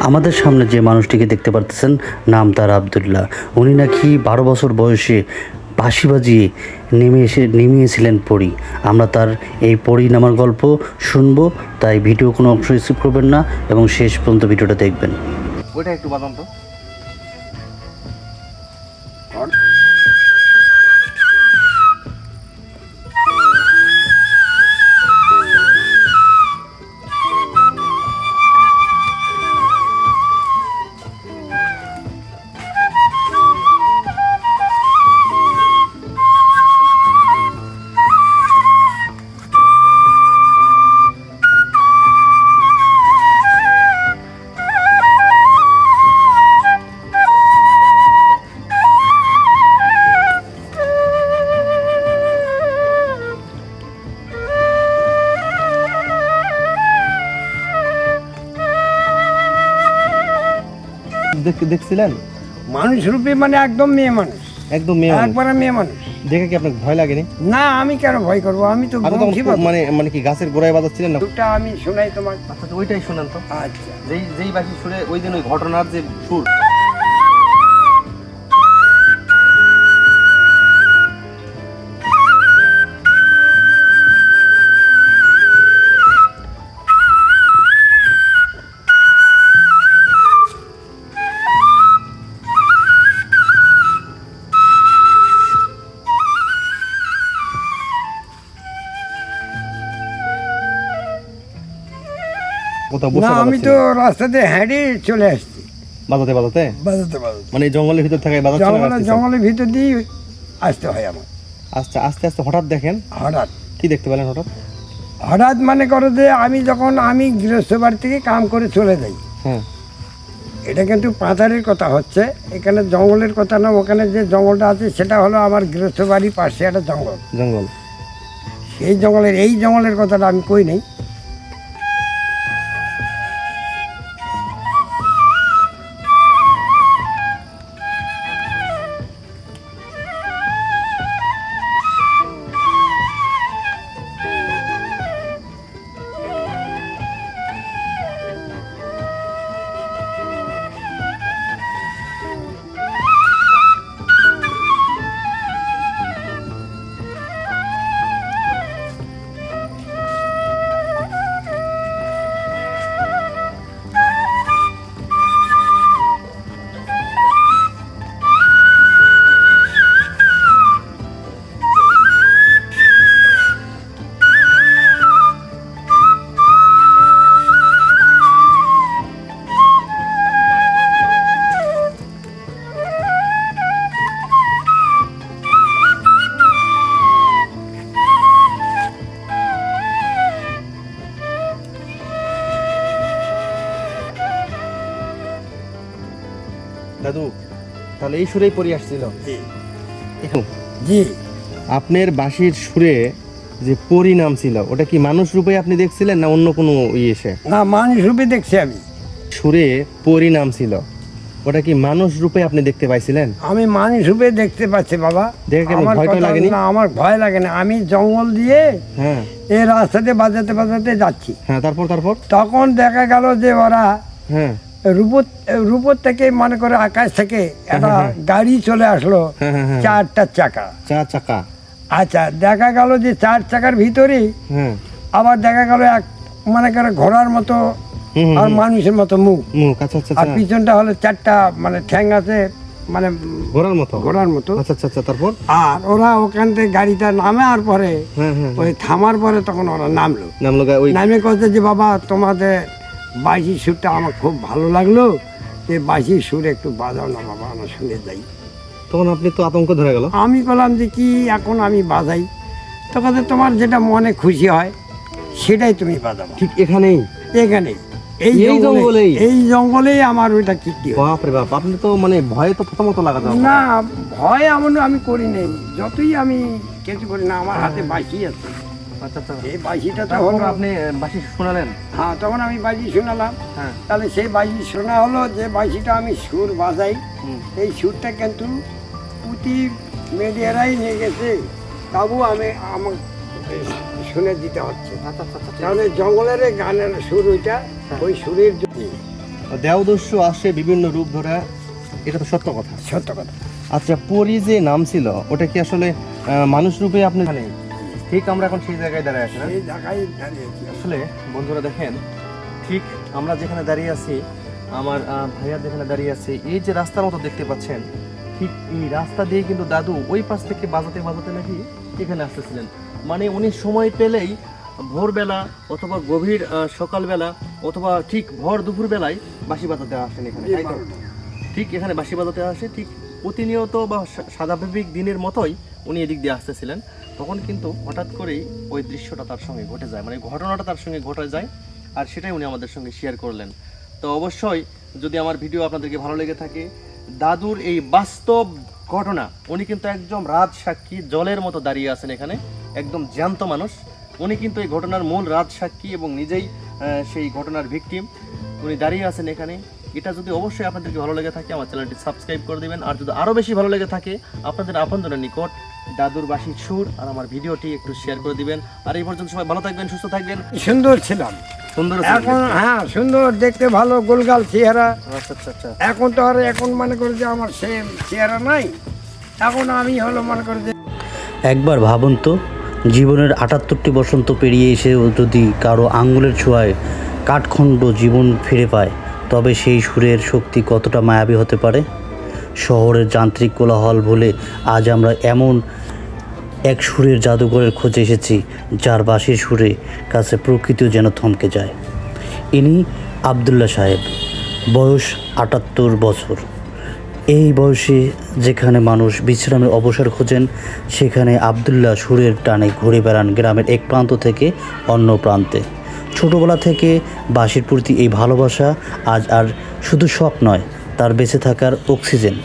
আমাদের সামনে যে মানুষটিকে দেখতে পারতেছেন নাম তার আব্দুল্লাহ। উনি নাকি 12 বছর বয়সে বাঁশি বাজিয়ে নেমিয়েছিলেন পরী। আমরা তার এই পরী নামার গল্প শুনবো, তাই ভিডিও কোনো অংশ স্কিপ করবেন না এবং শেষ পর্যন্ত ভিডিওটা দেখবেন। ওইটা একটু বাদাম তো। দেখছিলেন মানুষ রূপে মানে একদম মেয়ে মানুষ, একদম মেয়ে মানুষ। একবারে মেয়ে মানুষ। দেখে কি আপনার ভয় লাগেনি? না, আমি কেন ভয় করবো? আমি তো আপনি বংশী তখন বাদক। মানে কি গাছের গোড়ায় বাজাচ্ছিলেন না? সুরটা আমি শোনাই তোমার। আচ্ছা ওইটাই শোনান তো। আচ্ছা, যেই বাঁশি সুরে ওই দিন ওই ঘটনার যে সুর। না আমি তো রাস্তাতে হেঁটে চলে আসছি বাজাতে বাজাতে বাজাতে বাজাতে। মানে জঙ্গলের ভিতর থেকে বাজাচ্ছিলেন? জঙ্গলের ভিতর দিয়ে আসতে হয় আমার। আচ্ছা, আস্তে আস্তে হঠাৎ দেখেন। হঠাৎ কি দেখতে পেলেন হঠাৎ? হঠাৎ মানে করো যে আমি গৃহস্থ বাড়ি থেকে কাম করে চলে যাই। হ্যাঁ, এটা কিন্তু পাতারের কথা হচ্ছে, এখানে জঙ্গলের কথা না। ওখানে যে জঙ্গলটা আছে সেটা হলো আমার গৃহস্থ বাড়ির পাশে একটা জঙ্গল। জঙ্গল। এই জঙ্গলের কথাটা আমি কই নেই। দাদু তাহলে এই সুরেই পড়ে আসছিল? জি, আপনার বাঁশির সুরে যে পরিণাম ছিল ওটা কি মানুষ রূপে আপনি দেখছিলেন না অন্য কোনো এসে? না, মানুষ রূপে দেখছি আমি। সুরে পরিণাম ছিল ওটা কি মানুষ রূপে আপনি দেখতে পাইছিলেন? আমি মানুষ রূপে দেখতে পাচ্ছি বাবা। দেখে কেমন আমার ভয় টয় কথা লাগেনি? না, আমার ভয় লাগে না। আমি জঙ্গল দিয়ে হ্যাঁ এই রাস্তাতে বাজাতে বাজাতে যাচ্ছি। হ্যাঁ, তারপর তারপর তখন দেখা গেল যে ওরা হ্যাঁ রূপর থেকে মনে করে আকাশ থেকে একটা গাড়ি চলে আসলো, হ্যাঁ, হ্যাঁ, হ্যাঁ। 4টা চাকা। 4 চাকা। আচ্ছা, দেখা গেল যে 4 চাকার ভিতরেই হ্যাঁ, আবার দেখা গেল এক মনে করে ঘোড়ার মতো আর মানুষের মতো মুখ। মুখ। আচ্ছা আচ্ছা আর পিছনটা হলো 4টা মানে ঠ্যাং আছে, মানে ঘোড়ার মতো। ঘোড়ার মতো। আচ্ছা আচ্ছা আচ্ছা, তারপর? আর ওরা ওখান থেকে গাড়িটা নামার পরে, হ্যাঁ হ্যাঁ, ওই থামার পরে তখন ওরা নামলো। নাম লগা ওই নামে কথা যে বাবা তোমাদের বাঁশির সুরটা আমার খুব ভালো লাগলো, যে বাঁশির সুর একটু বাজাও না বাবা, আমরা শুনে যাই। তখন আপনি তো আতঙ্ক ধরে গেল। আমি বললাম যে কি এখন আমি বাজাই? তখন তোমার যেটা মনে খুশি হয় সেটাই তুমি বাজাবো। ঠিক এখানেই এখানেই এই জঙ্গলেই? এই জঙ্গলেই আমার ওইটা কীর্তি হয়। বাপ রে বাপ, আপনি তো মানে ভয়ে তো প্রথমত লাগাতে হবে। না, ভয় এমন আমি করি নেই, যতই আমি কিছু করি না, আমার হাতে বাঁশি আছে। আচ্ছা আচ্ছা, এই বাঁশিটা তারপর তখন আপনি বাঁশি শোনালেন? হ্যাঁ, তখন আমি বাঁশি শোনালাম। হ্যাঁ, তাহলে সেই বাঁশি শোনা হলো যে বাঁশিটা আমি সুর বাজাই। এই সুরটা কিন্তু প্রতি মিডিয়ারাই নিয়ে গেছে, তবু আমি আমার শুনে দিতে হচ্ছে। আচ্ছা আচ্ছা আচ্ছা, তাহলে জঙ্গলের এই গানের সুর ওইটা, ওই সুরের যদি দেওদস্যু আসে বিভিন্ন রূপ ধরে, এটা তো সত্য কথা। সত্য কথা। আচ্ছা, পরি যে নাম ছিল ওটা কি আসলে মানুষ রূপে আপনি জানেন? ঠিক আমরা এখন সেই জায়গায় দাঁড়িয়ে আছি না? এই জায়গায় দাঁড়িয়েছি। আসলে বন্ধুরা দেখেন, ঠিক আমরা যেখানে দাঁড়িয়ে আছি, আমার ভাইয়া যেখানে দাঁড়িয়ে আছে, এই যে রাস্তার মতো দেখতে পাচ্ছেন, ঠিক এই রাস্তা দিয়ে কিন্তু দাদু ওই পাশ থেকে বাজাতে বাজাতে নাকি এখানে আসতেছিলেন। মানে উনি সময় পেলেই ভোরবেলা অথবা গভীর সকালবেলা অথবা ঠিক ভর দুপুর বেলায় বাঁশি বাজাতে আসেন এখানে, তাই তো? ঠিক এখানে বাঁশি বাজাতে আসে, ঠিক প্রতিনিয়ত বা স্বাভাবিক দিনের মতোই উনি এদিক দিয়ে আসতেছিলেন। তখন কিন্তু হঠাৎ করেই ওই দৃশ্যটা তার সঙ্গে ঘটে যায়, মানে ঘটনাটা তার সঙ্গে ঘটে যায়, আর সেটাই উনি আমাদের সঙ্গে শেয়ার করলেন। তো অবশ্যই যদি আমার ভিডিও আপনাদেরকে ভালো লেগে থাকে, দাদুর এই বাস্তব ঘটনা, উনি কিন্তু একদম রাজ সাক্ষী, জলের মতো দাঁড়িয়ে আছেন এখানে, একদম জ্যান্ত মানুষ। উনি কিন্তু এই ঘটনার মূল রাজ সাক্ষী এবং নিজেই সেই ঘটনার ভিকটিম। উনি দাঁড়িয়ে আছেন এখানে। এটা যদি অবশ্যই আপনাদেরকে ভালো লেগে থাকে, আমার চ্যানেলটি সাবস্ক্রাইব করে দিবেন। আর যদি আরও বেশি ভালো লেগে থাকে, আপনাদের আপনজনের নিকট দাদুর বাঁশির সুর আর আমার ভিডিওটি একটু শেয়ার করে দিবেন। আর এই পর্যন্ত সবাই ভালো থাকবেন, সুস্থ থাকবেন। সুন্দর ছিলাম সুন্দর এখন, হ্যাঁ সুন্দর দেখতে, ভালো গোলগাল চেহারা। আচ্ছা আচ্ছা আচ্ছা। এখন তো আর এখন মনে করে যে আমার সেম চেহারা নাই, এখন আমি হলো মনে করে যে একবার ভাবুন তো, জীবনের ৭৮টি বসন্ত পেরিয়ে এসেও যদি কারো আঙ্গুলের ছোঁয়ায় কাঠখণ্ড জীবন ফিরে পায়, তবে সেই সুরের শক্তি কতটা মায়াবী হতে পারে। শহরের যান্ত্রিক কোলাহল ভুলে আজ আমরা এমন এক সুরের জাদুঘরের খোঁজে এসেছি, যার বাঁশির সুরে কাছে প্রকৃতিও যেন থমকে যায়। ইনি আবদুল্লাহ সাহেব, বয়স ৭৮ বছর। এই বয়সে যেখানে মানুষ বিশ্রামের অবসর খোঁজেন, সেখানে আবদুল্লাহ সুরের টানে ঘুরে বেড়ান গ্রামের এক প্রান্ত থেকে অন্য প্রান্তে। ছোটোবেলা থেকে বাঁশির প্রতি এই ভালোবাসা আজ আর শুধু শখ নয়, তার বেঁচে থাকার অক্সিজেন।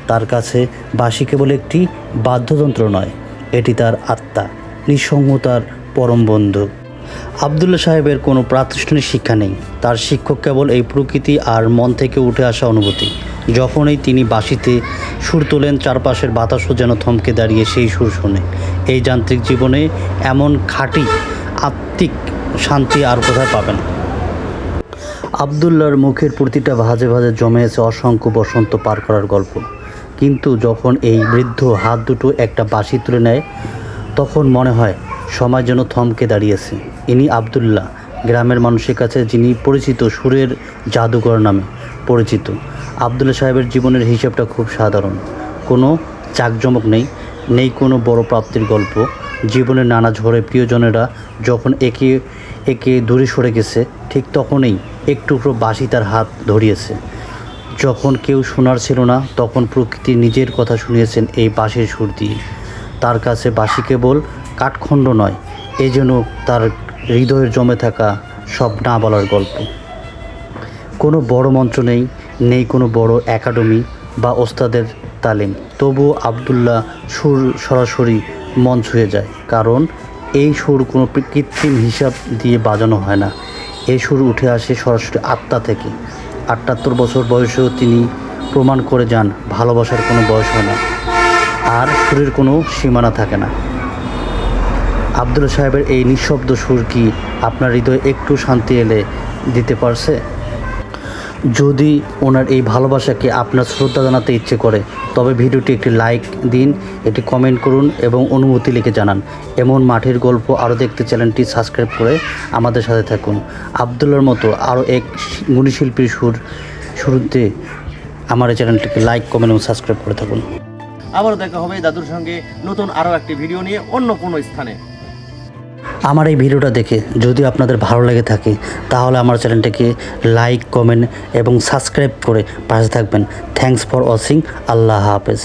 তার কাছে বাঁশি কেবল একটি বাদ্যযন্ত্র নয়, এটি তার আত্মা, নিঃসঙ্গতার পরম বন্ধু। আবদুল্লাহ সাহেবের কোনো প্রাতিষ্ঠানিক শিক্ষা নেই, তার শিক্ষক কেবল এই প্রকৃতি আর মন থেকে উঠে আসা অনুভূতি। যখনই তিনি বাঁশিতে সুর তোলেন, চারপাশের বাতাসও যেন থমকে দাঁড়িয়ে সেই সুর শোনে। এই যান্ত্রিক জীবনে এমন খাঁটি আত্মিক শান্তি আর কোথায় পাবেন। আবদুল্লাহর মুখের প্রতিটা ভাঁজে ভাঁজে জমে আছে অসংখ্য বসন্ত পার করার গল্প। কিন্তু যখন এই বৃদ্ধ হাত দুটো একটা বাঁশি তুলে নেয়, তখন মনে হয় সময় যেন থমকে দাঁড়িয়েছে। ইনি আবদুল্লাহ, গ্রামের মানুষের কাছে যিনি পরিচিত সুরের জাদুঘর নামে পরিচিত। আবদুল্লাহ সাহেবের জীবনের হিসাবটা খুব সাধারণ, কোনো জাঁকজমক নেই কোনো বড় প্রাপ্তির গল্প। জীবনের নানা ঝড়ে প্রিয়জনেরা যখন একে একে দূরে সরে গেছে, ঠিক তখনই এক টুকরো বাঁশি তার হাত ধরিয়েছে। যখন কেউ শোনার ছিল না, তখন প্রকৃতি নিজের কথা শুনিয়েছেন এই বাঁশির সুর দিয়ে। তার কাছে বাঁশি কেবল কাঠখণ্ড নয়, এই জন্য তার হৃদয়ের জমে থাকা সব না বলার গল্প। কোনো বড় মঞ্চ নেই কোনো বড় একাডেমি বা ওস্তাদের তালিম, তবুও আবদুল্লাহ সুর সরাসরি মন ছুঁয়ে যায়। কারণ এই সুর কোনো কৃত্রিম হিসাব দিয়ে বাজানো হয় না, এই সুর উঠে আসে সরাসরি আত্মা থেকে। ৭৮ বছর বয়সেও তিনি প্রমাণ করে যান, ভালোবাসার কোনো বয়স হয় না, আর সুরের কোনো সীমানা থাকে না। আবদুল্লাহ সাহেবের এই নিঃশব্দ সুর কি আপনার হৃদয়ে একটু শান্তি এলে দিতে পারছে? যদি ওনার এই ভালোবাসাকে আপনার শ্রদ্ধা জানাতে ইচ্ছে করে, তবে ভিডিওটি একটি লাইক দিন, একটি কমেন্ট করুন এবং অনুভূতি লিখে জানান। এমন মাটির গল্প আরও দেখতে চ্যানেলটি সাবস্ক্রাইব করে আমাদের সাথে থাকুন। আবদুল্লাহর মতো আরও এক গুণী শিল্পীর শুরুতে আমার এই চ্যানেলটিকে লাইক, কমেন্ট এবং সাবস্ক্রাইব করে থাকুন। আবারও দেখা হবে দাদুর সঙ্গে নতুন আরও একটি ভিডিও নিয়ে অন্য কোনো স্থানে। আমার এই ভিডিওটা দেখে যদি আপনাদের ভালো লেগে থাকে, তাহলে আমার চ্যানেলটিকে লাইক, কমেন্ট এবং সাবস্ক্রাইব করে পাশে থাকবেন। Thanks for watching. আল্লাহ হাফেজ।